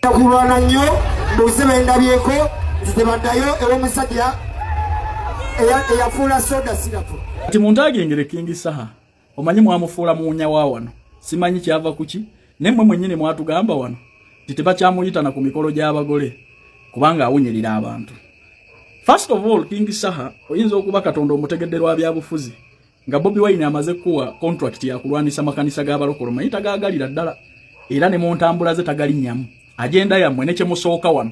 Takulwana nnyo mbuzebe ndabyeko zitebaddayo ewomusajja eyafuula soda sirapu. Ati muntu agengere King Saha omanyi mwamufuula munya wa wano simanyi kyava kuki nemmwe mwennyini mwatugamba wano titebakyamuyita na ku mikolo gy'abagole kubanga awunyirira abantu. First of all, King Saha oyinza okuba Katonda omutegedderwa byabufuzi nga Bobi Wine amaze kuwa contract ya kulwanisa makanisa g'abalokole mayita gaagalira ddala era ne mu ntambula ze tagalinnyamu agenda yammwe ne kyemusooka wano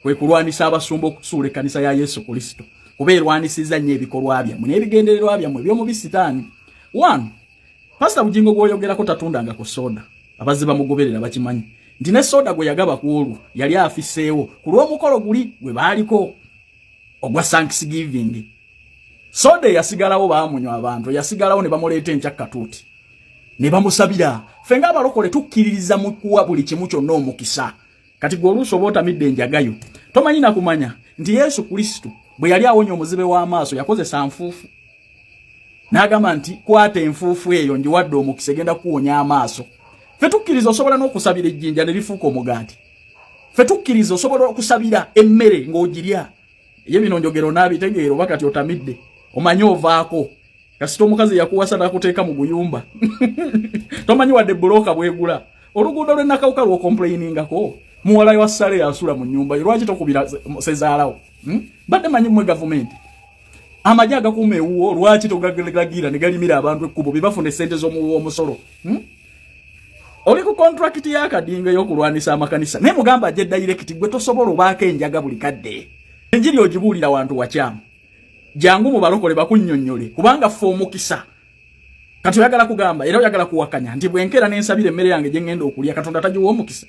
kwe kulwanisa abasumba okusuula ekkanisa ya Yesu Kristo kuba erwanisiza nnyo ebikolwa byammwe n'ebigendererwa byammwe by'omubi sitaani. One, Pastor Bugingo gw'oyogerako tatundanga ku soda abazze bamugoberera bakimanyi nti ne soda gwe yagaba ku olwo yali afiseewo ku lw'omukolo guli gwe baaliko ogwa Thanksgiving. Soda yasigalawo baamunywa abantu yasigalawo ne bamuleeta enkyakatuuti ne bamusabira fenga abalokole tukkiririza mu kuwa buli kimu kyonna omukisa kati gwe oluusi otamidde enjagayo tomanyi na kumanya nti Yesu Kristo bwe yali awonya omuzibe w'amaaso yakozesa nfuufu n'agamba nti kwata enfuufu eyo njiwadde omukisa egenda kuwonya amaaso. Ffe tukkiriza osobola n'okusabira ejjinja ne lifuuka omugaati. Ffe tukkiriza osobola okusabira emmere ng'ogirya ye bino njogero n'abitegeera oba kati otamidde omanyi ovaako kasita omukazi yakuwasa n'akuteeka mu guyumba tomanyi wadde buloka bwegula oluguudo lwe nakawuka lw'okomplainingako muwala wa Sale yasula mu nnyumba yo lwaki tokubira sezaalawo badde manyi mmwe gavumenti amajja agakuuma ewuwo lwaki togagalagira ne galimira abantu ekkubo bebafuna essente z'omuwuwo omusolo oli ku contract y'akadinga y'okulwanisa amakanisa naye mugamba ajje direct gwe tosobola obaako enjaga buli kadde enjiri ogibuulira wantu wakyamu jangu mu balokole bakunnyonnyole kubanga ffe omukisa kati oyagala kugamba era oyagala kuwakanya nti bwenkera n'ensabira emmere yange gye ŋŋenda okulya Katonda tagiwa omukisa.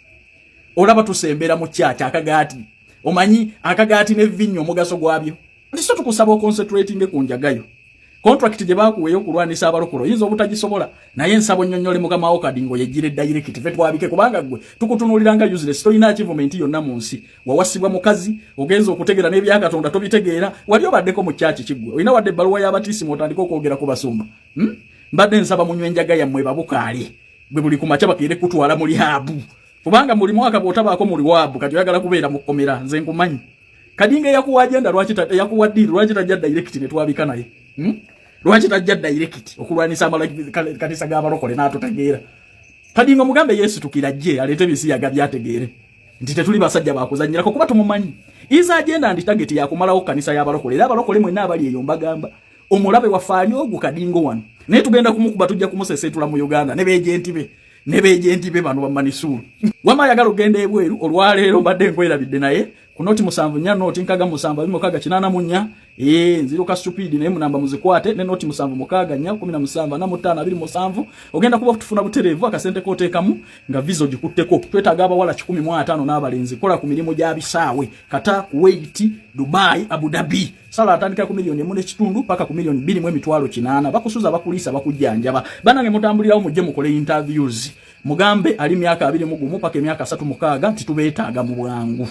Olaba tusembera mu kyakya akagaati omanyi akagaati n'evvinnyo omugaso gwabyo ndiso tukusaba oconcentrating ku njagayo contract gye baakuwa ey'okulwanisa abalokole oyinza obutagisobola naye nsabo nnyonnyole mukama wo Kadingo yegire direct ffe twabike kubanga gwe tukutunuuliranga useless tolina achievement yonna mu nsi wawasibwa mukazi ogenza okutegeera n'ebya Katonda tobitegeera wali obaddeko mu kyaki kiggwe olina wadde ebbaluwa y'abatiisi mwotandika okwogera ku basumba mbadde nsaba munywe enjaga yammwe babukaale gwe buli ku makya bakeere kutwala muli habu kubanga muli mwaka bw'otabaako muli wabu kati oyagala kubeera mu kkomera nze nkumanyi Kadinga yakuwa agenda lwaki yakuwa diri lwaki tajja direct ne twabika naye lwaki tajja direct okulwanisa kanisa g'abalokole n'atotegeera Kadinga mugambe Yesu tukirajje aleete bisi yagabyategeere nti tetuli basajja bakuzannyirako kuba tumumanyi iza agenda andi target yakumalawo kanisa y'abalokole era abalokole mwenna abali eyo mbagamba omulabe wafaali ogwo Kadinga wano naye tugenda kumukuba tujja kumusesetula mu Uganda ne beejenti be bano bamanisulu wama yagala ogenda ebweru olwaleero mbadde nkwerabidde naye ku noti 7 noti nkaga 7 bimokaga 84 nziruka stupid naye munamba muzikwate ne noti 7 mukaga 17 na 5 27 ogenda kuba tufuna buterevu akasente koteekamu nga vizo gikutteko twetaaga abawala 15 n'abalenzi kola ku mirimu gya bisaawe kata Kuwait Dubai Abu Dhabi sala atandika ku milioni 1.5 paka ku milioni 2.8 bakusuza bakulisa bakujjanjaba banange mutambulirawo mujje mukole interviews mugambe ali myaka 21 paka emyaka 3 mukaga ntitubeetaaga mu bwangu.